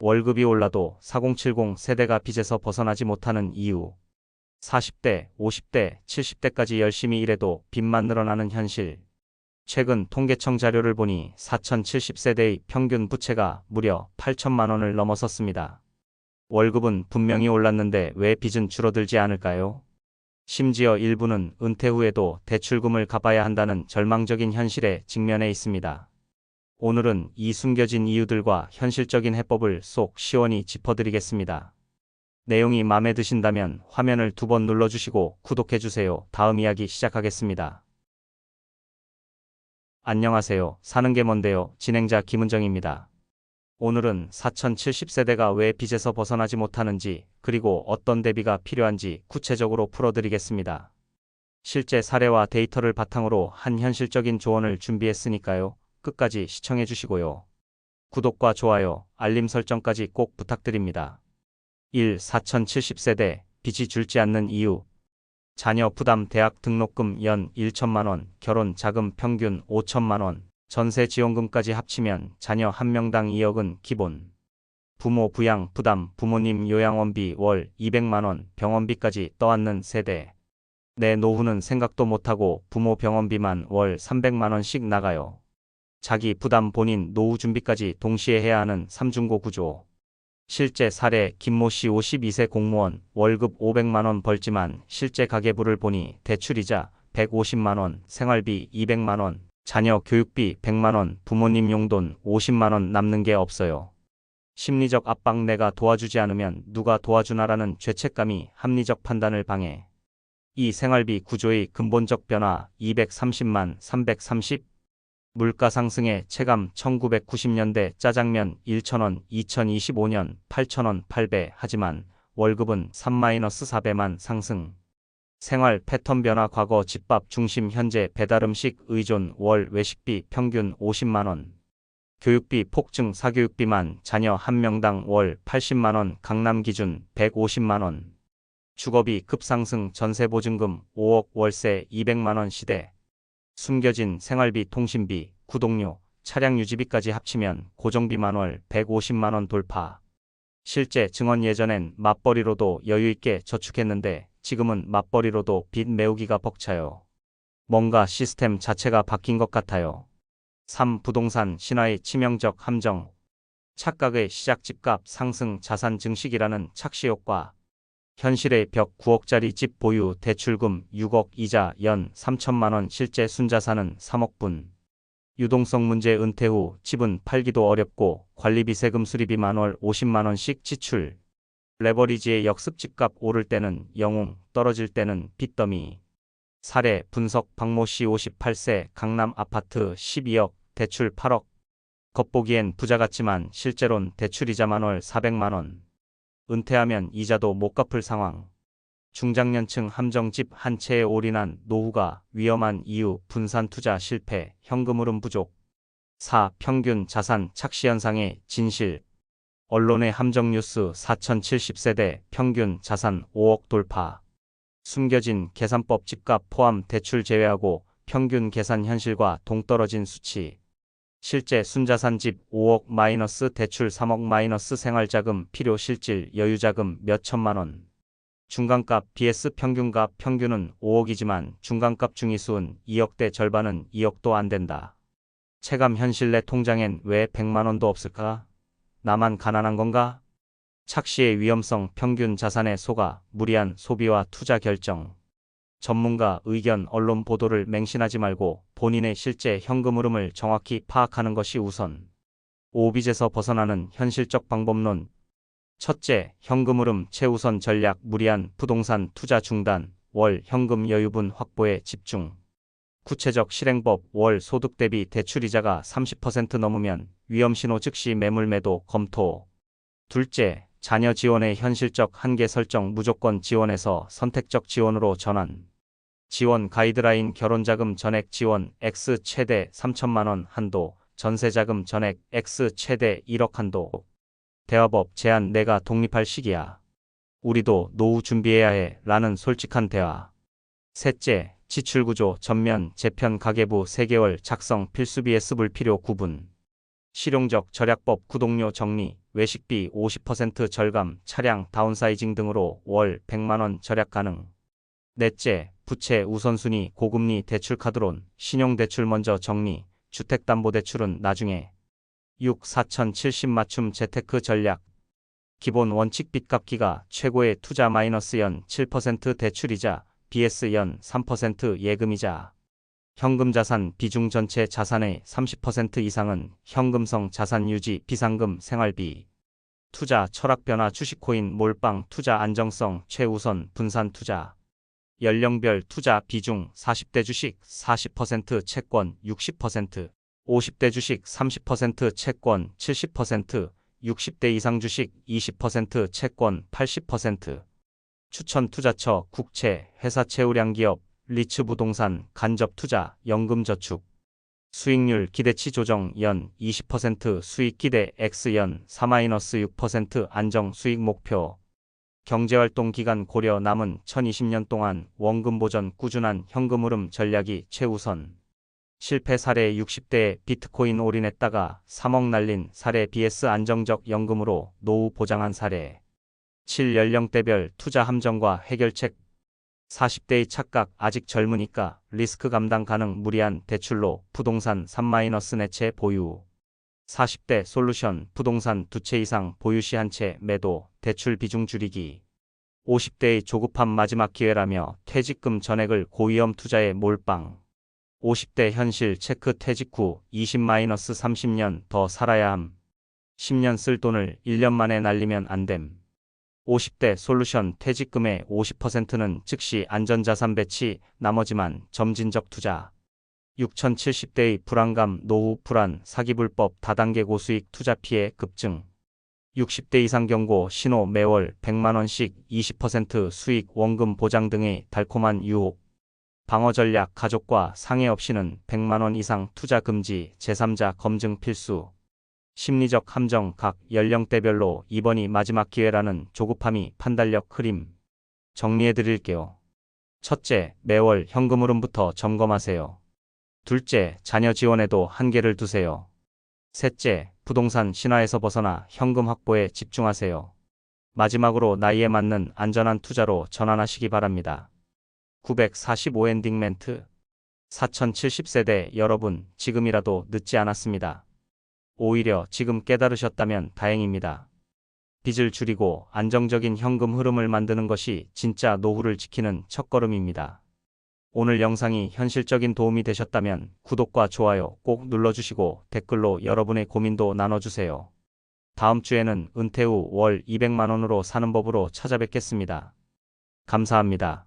월급이 올라도 4070 세대가 빚에서 벗어나지 못하는 이유. 40대, 50대, 70대까지 열심히 일해도 빚만 늘어나는 현실. 최근 통계청 자료를 보니 4070세대의 평균 부채가 무려 8천만 원을 넘어섰습니다. 월급은 분명히 올랐는데 왜 빚은 줄어들지 않을까요? 심지어 일부는 은퇴 후에도 대출금을 갚아야 한다는 절망적인 현실에 직면해 있습니다. 오늘은 이 숨겨진 이유들과 현실적인 해법을 속 시원히 짚어드리겠습니다. 내용이 마음에 드신다면 화면을 2번 눌러주시고 구독해주세요. 다음 이야기 시작하겠습니다. 안녕하세요. 사는 게 뭔데요? 진행자 김은정입니다. 오늘은 4070세대가 왜 빚에서 벗어나지 못하는지, 그리고 어떤 대비가 필요한지 구체적으로 풀어드리겠습니다. 실제 사례와 데이터를 바탕으로 한 현실적인 조언을 준비했으니까요. 끝까지 시청해주시고요. 구독과 좋아요, 알림 설정까지 꼭 부탁드립니다. 1. 4070세대, 빚이 줄지 않는 이유. 자녀 부담 대학 등록금 연 1천만 원, 결혼 자금 평균 5천만 원, 전세 지원금까지 합치면 자녀 한 명당 2억은 기본. 부모 부양 부담, 부모님 요양원비 월 200만 원, 병원비까지 떠안는 세대. 내 노후는 생각도 못하고 부모 병원비만 월 300만 원씩 나가요. 자기 부담 본인 노후 준비까지 동시에 해야 하는 삼중고 구조. 실제 사례 김모 씨 52세 공무원, 월급 500만 원 벌지만 실제 가계부를 보니 대출이자 150만 원, 생활비 200만 원, 자녀 교육비 100만 원, 부모님 용돈 50만 원 남는 게 없어요. 심리적 압박, 내가 도와주지 않으면 누가 도와주나라는 죄책감이 합리적 판단을 방해. 이 생활비 구조의 근본적 변화. 230만 330. 물가 상승의 체감. 1990년대 짜장면 1,000원, 2025년 8,000원 8배. 하지만 월급은 3-4배만 상승. 생활 패턴 변화. 과거 집밥 중심, 현재 배달음식 의존. 월 외식비 평균 50만 원. 교육비 폭증. 사교육비만 자녀 한 명당 월 80만 원, 강남 기준 150만 원. 주거비 급상승. 전세보증금 5억, 월세 200만 원 시대. 숨겨진 생활비, 통신비, 구독료, 차량 유지비까지 합치면 고정비만 월 150만 원 돌파. 실제 증언. 예전엔 맞벌이로도 여유있게 저축했는데 지금은 맞벌이로도 빚 메우기가 벅차요. 뭔가 시스템 자체가 바뀐 것 같아요. 3. 부동산 신화의 치명적 함정. 착각의 시작. 집값 상승, 자산 증식이라는 착시효과. 현실의 벽. 9억짜리 집 보유, 대출금 6억, 이자 연 3천만 원, 실제 순자산은 3억 분. 유동성 문제. 은퇴 후 집은 팔기도 어렵고 관리비, 세금, 수리비만 월 50만 원씩 지출. 레버리지의 역습. 집값 오를 때는 영웅, 떨어질 때는 빚더미. 사례 분석. 박모 씨 58세, 강남 아파트 12억, 대출 8억. 겉보기엔 부자 같지만 실제론 대출이자만 월 400만 원. 은퇴하면 이자도 못 갚을 상황. 중장년층 함정. 집 한 채에 올인한 노후가 위험한 이유. 분산 투자 실패, 현금 흐름 부족. 4. 평균 자산 착시 현상의 진실. 언론의 함정 뉴스. 4070세대 평균 자산 5억 돌파. 숨겨진 계산법. 집값 포함 대출 제외하고 평균 계산 현실과 동떨어진 수치. 실제 순자산 집 5억 마이너스, 대출 3억 마이너스, 생활자금, 필요 실질, 여유자금 몇 천만 원. 중간값 vs 평균값. 평균은 5억이지만 중간값 중위수는 2억대, 절반은 2억도 안 된다. 체감 현실. 내 통장엔 왜 100만 원도 없을까? 나만 가난한 건가? 착시의 위험성. 평균 자산에 속아 무리한 소비와 투자 결정. 전문가 의견. 언론 보도를 맹신하지 말고 본인의 실제 현금 흐름을 정확히 파악하는 것이 우선. 5. 빚에서 벗어나는 현실적 방법론. 첫째, 현금 흐름 최우선 전략. 무리한 부동산 투자 중단, 월 현금 여유분 확보에 집중. 구체적 실행법. 월 소득 대비 대출이자가 30% 넘으면 위험신호 즉시 매물 매도 검토. 둘째, 자녀 지원의 현실적 한계 설정. 무조건 지원에서 선택적 지원으로 전환. 지원 가이드라인. 결혼자금 전액 지원 X 최대 3천만 원 한도, 전세자금 전액 X 최대 1억 한도. 대화법 제한. 내가 독립할 시기야. 우리도 노후 준비해야 해. 라는 솔직한 대화. 셋째, 지출구조 전면 재편. 가계부 3개월 작성. 필수비에 쓰불 필요 구분. 실용적 절약법. 구독료 정리, 외식비 50% 절감, 차량 다운사이징 등으로 월 100만원 절약 가능. 넷째, 부채 우선순위 고금리 대출카드론, 신용대출 먼저 정리, 주택담보대출은 나중에. 6. 4070 맞춤 재테크 전략. 기본 원칙 빚갚기가 최고의 투자 마이너스 연 7% 대출이자 BS 연 3% 예금이자. 현금 자산 비중 전체 자산의 30% 이상은 현금성 자산 유지 비상금 생활비. 투자 철학 변화 주식코인 몰빵 투자 안정성 최우선 분산 투자. 연령별 투자 비중 40대 주식 40% 채권 60%, 50대 주식 30% 채권 70%, 60대 이상 주식 20% 채권 80%. 추천 투자처 국채, 회사 채우량 기업, 리츠 부동산, 간접 투자, 연금저축. 수익률 기대치 조정 연 20% 수익 기대 X 연 4-6% 안정 수익 목표. 경제활동 기간 고려 남은 2020년 동안 원금 보전 꾸준한 현금 흐름 전략이 최우선. 실패 사례 60대에 비트코인 올인했다가 3억 날린 사례 BS 안정적 연금으로 노후 보장한 사례. 7. 연령대별 투자 함정과 해결책. 40대의 착각 아직 젊으니까 리스크 감당 가능 무리한 대출로 부동산 3-내채 보유. 40대 솔루션 부동산 2채 이상 보유 시 한 채 매도 대출 비중 줄이기. 50대의 조급함 마지막 기회라며 퇴직금 전액을 고위험 투자에 몰빵. 50대 현실 체크 퇴직 후 20-30년 더 살아야 함. 10년 쓸 돈을 1년 만에 날리면 안 됨. 50대 솔루션 퇴직금의 50%는 즉시 안전자산 배치, 나머지만 점진적 투자. 6070대의 불안감, 노후 불안, 사기 불법, 다단계 고수익 투자 피해 급증. 60대 이상 경고 신호 매월 100만원씩 20% 수익 원금 보장 등의 달콤한 유혹. 방어 전략 가족과 상의 없이는 100만원 이상 투자 금지, 제3자 검증 필수. 심리적 함정 각 연령대별로 이번이 마지막 기회라는 조급함이 판단력 흐림. 정리해드릴게요. 첫째, 매월 현금 흐름부터 점검하세요. 둘째, 자녀 지원에도 한계를 두세요. 셋째, 부동산 신화에서 벗어나 현금 확보에 집중하세요. 마지막으로 나이에 맞는 안전한 투자로 전환하시기 바랍니다. 945 엔딩 멘트. 4070세대 여러분, 지금이라도 늦지 않았습니다. 오히려 지금 깨달으셨다면 다행입니다. 빚을 줄이고 안정적인 현금 흐름을 만드는 것이 진짜 노후를 지키는 첫걸음입니다. 오늘 영상이 현실적인 도움이 되셨다면 구독과 좋아요 꼭 눌러주시고 댓글로 여러분의 고민도 나눠주세요. 다음 주에는 은퇴 후 월 200만원으로 사는 법으로 찾아뵙겠습니다. 감사합니다.